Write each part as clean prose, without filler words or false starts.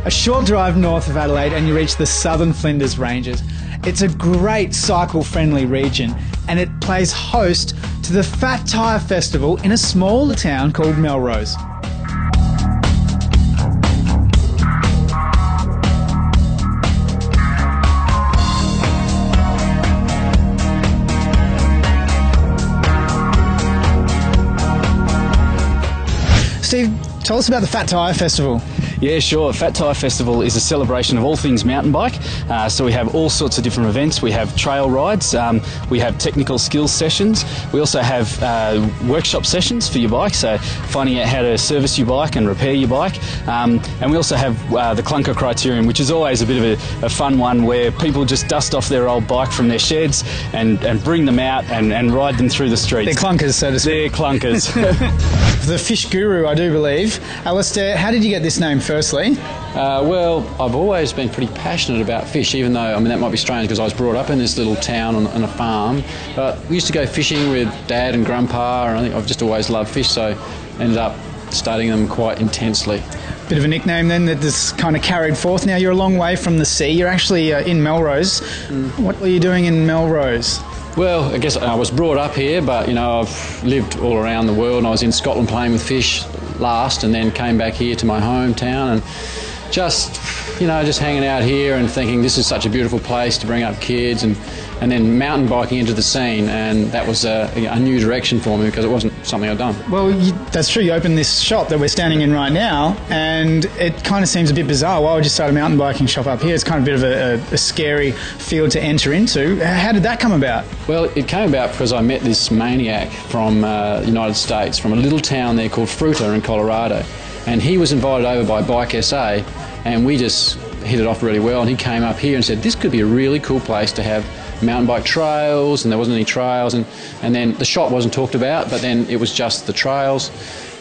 A short drive north of Adelaide and you reach the southern Flinders Ranges. It's a great cycle-friendly region and it plays host to the Fat Tyre Festival in a small town called Melrose. Steve, tell us about the Fat Tyre Festival. Yeah, sure. Fat Tyre Festival is a celebration of all things mountain bike. So we have all sorts of different events. We have trail rides, we have technical skills sessions. We also have workshop sessions for your bike, so finding out how to service your bike and repair your bike. And we also have the clunker criterium, which is always a bit of a fun one where people just dust off their old bike from their sheds and bring them out and ride them through the streets. They're clunkers, so to speak. They're clunkers. The fish guru, I do believe. Alistair, how did you get this name firstly? Well, I've always been pretty passionate about fish, even though, I mean, that might be strange because I was brought up in this little town on a farm. But we used to go fishing with Dad and Grandpa, and I think I've just always loved fish, so ended up studying them quite intensely. Bit of a nickname then that this kind of carried forth. Now, you're a long way from the sea. You're actually in Melrose. What were you doing in Melrose? Well, I guess I was brought up here, but, you know, I've lived all around the world, and I was in Scotland playing with fish last, and then came back here to my hometown and just hanging out here and thinking this is such a beautiful place to bring up kids, and then mountain biking into the scene, and that was a new direction for me because it wasn't something I'd done. Well, that's true. You opened this shop that we're standing in right now, and it kind of seems a bit bizarre. Why would you start a mountain biking shop up here? It's kind of a bit of a scary field to enter into. How did that come about? Well, it came about because I met this maniac from the United States, from a little town there called Fruita in Colorado, and he was invited over by Bike SA, and we just hit it off really well, and he came up here and said this could be a really cool place to have mountain bike trails, and there wasn't any trails, and then the shop wasn't talked about, but then it was just the trails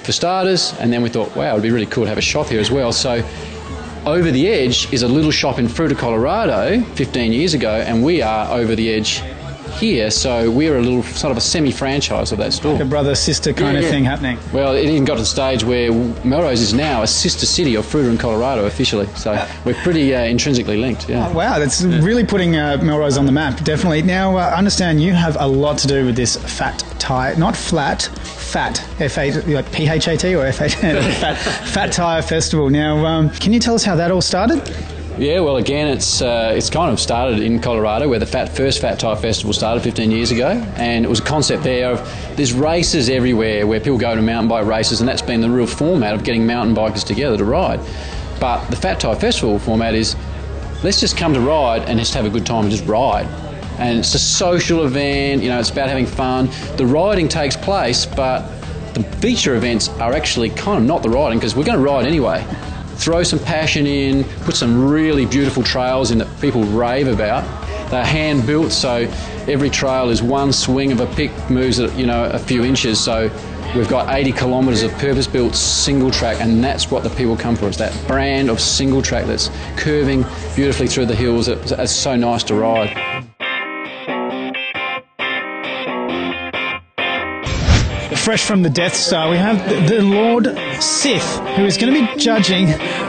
for starters, and then we thought, wow, it'd be really cool to have a shop here as well. So Over the Edge is a little shop in Fruita, Colorado 15 years ago, and we are Over the Edge here, so we're a little sort of a semi-franchise of that store. Like a brother-sister kind of thing happening. Well, it even got to the stage where Melrose is now a sister city of Fruita in Colorado officially, so we're pretty intrinsically linked. Yeah. Oh, wow, that's really putting Melrose on the map, definitely. Now, I understand you have a lot to do with this Fat Tyre, not flat, Fat, F-A, like P-H-A-T or F-A, Fat Tyre Festival. Now, can you tell us how that all started? Yeah, well, again, it's kind of started in Colorado where the first Fat Tyre Festival started 15 years ago, and it was a concept there of there's races everywhere where people go to mountain bike races, and that's been the real format of getting mountain bikers together to ride. But the Fat Tyre Festival format is let's just come to ride and just have a good time and just ride. And it's a social event, it's about having fun. The riding takes place, but the feature events are actually kind of not the riding because we're going to ride anyway. Throw some passion in, put some really beautiful trails in that people rave about. They're hand built, so every trail is one swing of a pick moves at a few inches. So we've got 80 kilometres of purpose-built single track, and that's what the people come for. It's that brand of single track that's curving beautifully through the hills. It's so nice to ride. Fresh from the Death Star, we have the Lord Sith, who is going to be judging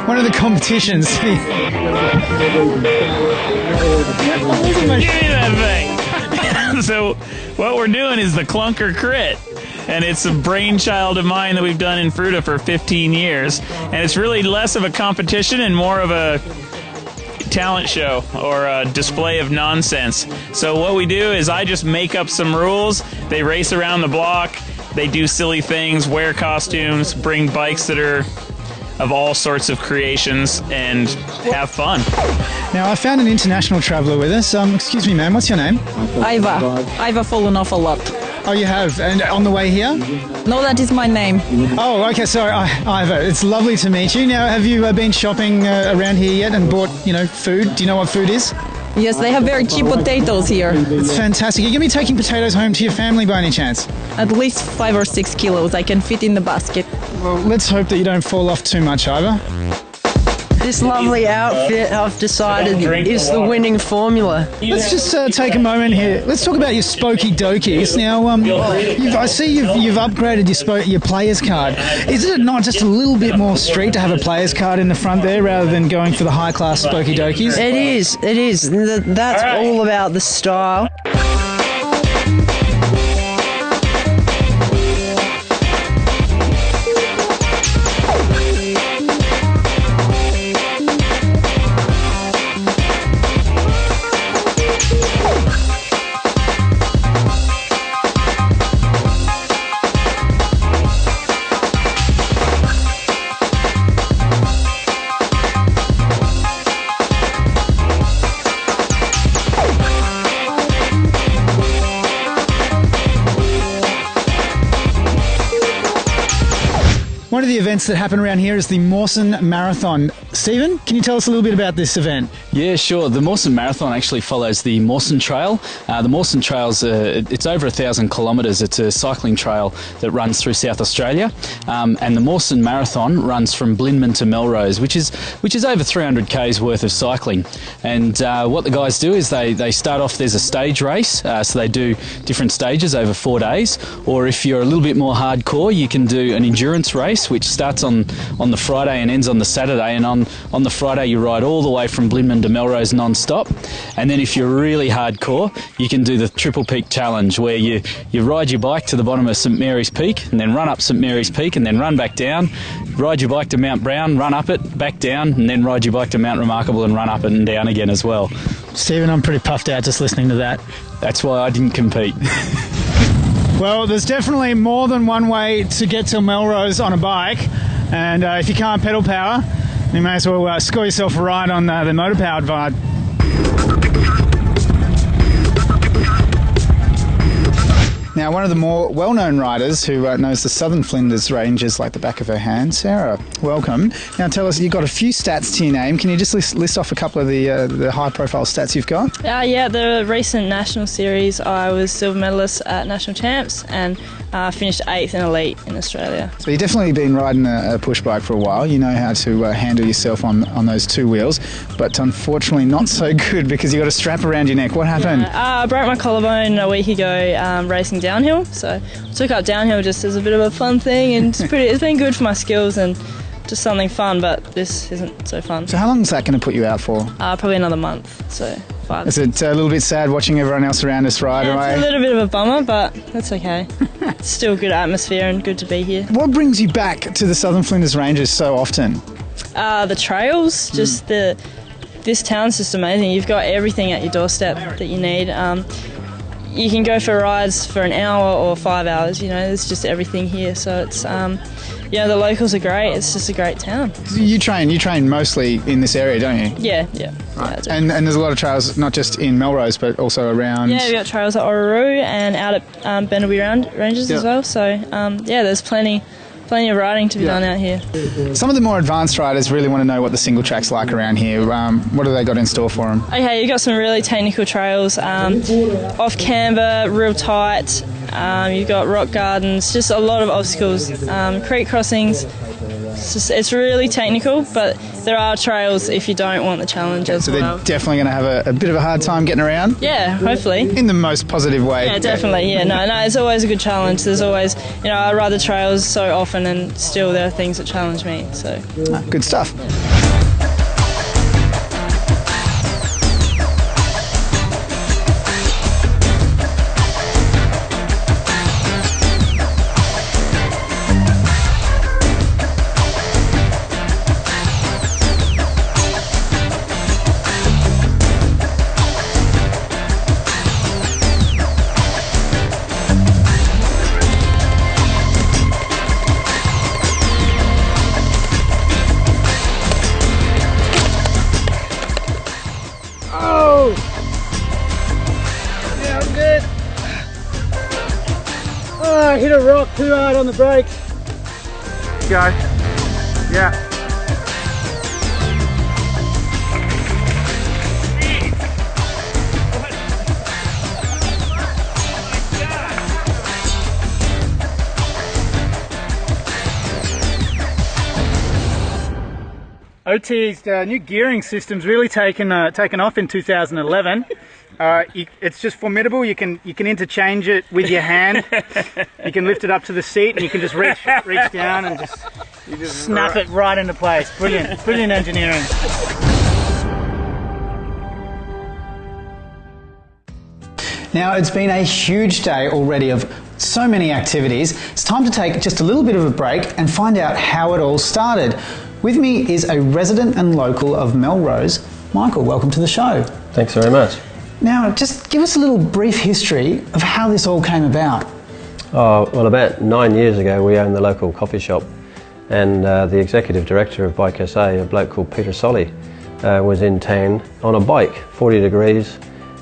one of the competitions. Give me that thing! So what we're doing is the Clunker Crit, and it's a brainchild of mine that we've done in Fruita for 15 years, and it's really less of a competition and more of a talent show or a display of nonsense. So what we do is I just make up some rules, they race around the block, they do silly things, wear costumes, bring bikes that are of all sorts of creations, and have fun. Now, I found an international traveller with us. Excuse me, ma'am, what's your name? Iva. I've fallen off a lot. Oh, you have? And on the way here? No, that is my name. Oh, okay, sorry, Iva. It's lovely to meet you. Now, have you been shopping around here yet and bought, food? Do you know what food is? Yes, they have very cheap potatoes here. It's fantastic. You're going to be taking potatoes home to your family by any chance? At least 5 or 6 kilos I can fit in the basket. Well, let's hope that you don't fall off too much, Iva. This lovely outfit, I've decided, is the winning formula. Let's just take a moment here. Let's talk about your Spokey Dokies. Now, I see you've upgraded your player's card. Is it not just a little bit more street to have a player's card in the front there rather than going for the high-class Spokey Dokies? It is. That's all about the style. One of the events that happen around here is the Mawson Marathon. Stephen, can you tell us a little bit about this event? Yeah, sure. The Mawson Marathon actually follows the Mawson Trail. The Mawson Trail's it's over 1,000 kilometres. It's a cycling trail that runs through South Australia, and the Mawson Marathon runs from Blinman to Melrose, which is over 300 k's worth of cycling. And what the guys do is they start off. There's a stage race, so they do different stages over 4 days. Or if you're a little bit more hardcore, you can do an endurance race, which starts on the Friday and ends on the Saturday. And on the Friday, you ride all the way from Blinman to Melrose non-stop. And then if you're really hardcore, you can do the Triple Peak Challenge, where you ride your bike to the bottom of St Mary's Peak and then run up St Mary's Peak and then run back down, ride your bike to Mount Brown, run up it, back down, and then ride your bike to Mount Remarkable and run up it and down again as well. Stephen, I'm pretty puffed out just listening to that. That's why I didn't compete. Well, there's definitely more than one way to get to Melrose on a bike, and if you can't pedal power, you may as well score yourself a ride on the motor-powered vibe. Now, one of the more well-known riders who knows the southern Flinders ranges like the back of her hand, Sarah, welcome. Now, tell us, you've got a few stats to your name. Can you just list off a couple of the high-profile stats you've got? Yeah, the recent national series, I was silver medalist at national champs and finished 8th in elite in Australia. So you've definitely been riding a push bike for a while. You know how to handle yourself on those two wheels, but unfortunately not so good because you got a strap around your neck. What happened? Yeah, I broke my collarbone a week ago racing downhill, so I took up downhill just as a bit of a fun thing, and it's been good for my skills and just something fun, but this isn't so fun. So how long is that going to put you out for? Probably another month, so 5. Is it a little bit sad watching everyone else around us ride away? It's a little bit of a bummer, but that's okay. It's still good atmosphere and good to be here. What brings you back to the Southern Flinders Ranges so often? The trails, just this town's just amazing. You've got everything at your doorstep that you need. You can go for rides for an hour or 5 hours, there's just everything here. So it's, the locals are great. It's just a great town. You train mostly in this area, don't you? Yeah. Right. And there's a lot of trails, not just in Melrose, but also around... Yeah, we've got trails at Orroroo and out at Bendelby Ranges as well. So, there's plenty of riding to be done out here. Some of the more advanced riders really want to know what the single track's like around here. What have they got in store for them? Okay, you've got some really technical trails. Off camber, real tight. You've got rock gardens, just a lot of obstacles. Creek crossings. It's really technical, but there are trails if you don't want the challenge as well. So they're definitely going to have a bit of a hard time getting around? Yeah, hopefully. In the most positive way. Yeah, definitely. Yeah, no, it's always a good challenge. There's always, I ride the trails so often and still there are things that challenge me. So good stuff. I hit a rock too hard on the brakes. Go. Yeah. OT's new gearing system's really taken off in 2011. It's just formidable. You can interchange it with your hand. You can lift it up to the seat, and you can just reach down and just snap it right into place. Brilliant engineering. Now, it's been a huge day already of so many activities. It's time to take just a little bit of a break and find out how it all started. With me is a resident and local of Melrose. Michael, welcome to the show. Thanks very much. Now, just give us a little brief history of how this all came about. Oh, well, about 9 years ago, we owned the local coffee shop, and the executive director of Bike SA, a bloke called Peter Solly, was in town on a bike, 40 degrees,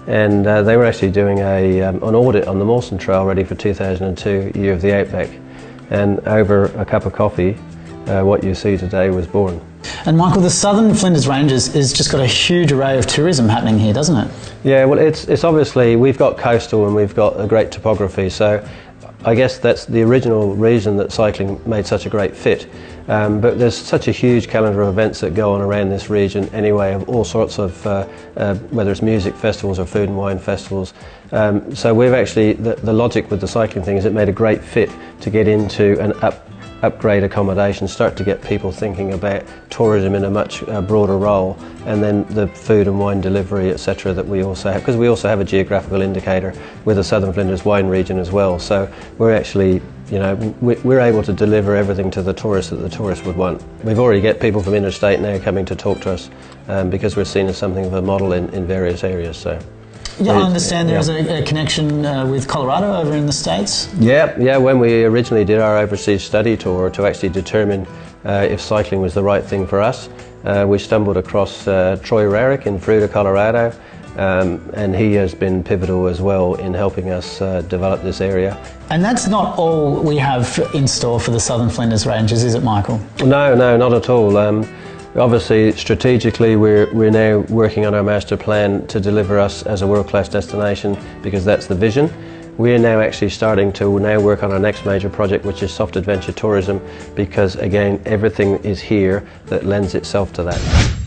and they were actually doing an audit on the Mawson Trail ready for 2002, Year of the Outback. And over a cup of coffee, what you see today was born. And Michael, the Southern Flinders Ranges has just got a huge array of tourism happening here, doesn't it? Yeah, well, it's obviously, we've got coastal and we've got a great topography, so I guess that's the original reason that cycling made such a great fit. But there's such a huge calendar of events that go on around this region anyway, of all sorts of, whether it's music festivals or food and wine festivals. So we've actually, the logic with the cycling thing is it made a great fit to get into an upgrade accommodation, start to get people thinking about tourism in a much broader role, and then the food and wine delivery, etc., that we also have, because we also have a geographical indicator with the Southern Flinders wine region as well. So we're actually, you know, we're able to deliver everything to the tourists that the tourists would want. We've already got people from interstate now coming to talk to us because we're seen as something of a model in various areas. So. Yeah, I understand there is a connection with Colorado over in the States. Yeah. When we originally did our overseas study tour to actually determine if cycling was the right thing for us, we stumbled across Troy Rarick in Fruita, Colorado, and he has been pivotal as well in helping us develop this area. And that's not all we have in store for the Southern Flinders Ranges, is it, Michael? No, not at all. Obviously, strategically, we're now working on our master plan to deliver us as a world-class destination, because that's the vision. We're now actually starting to work on our next major project, which is soft adventure tourism, because again, everything is here that lends itself to that.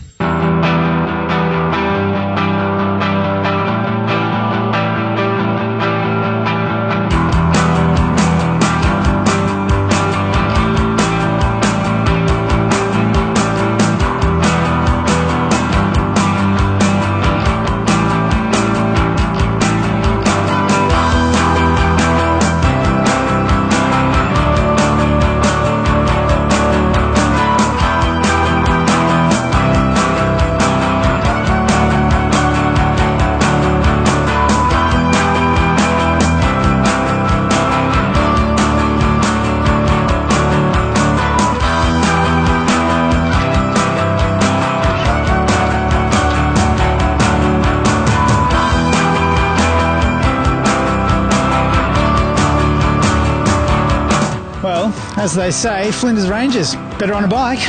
Well, as they say, Flinders Ranges, better on a bike.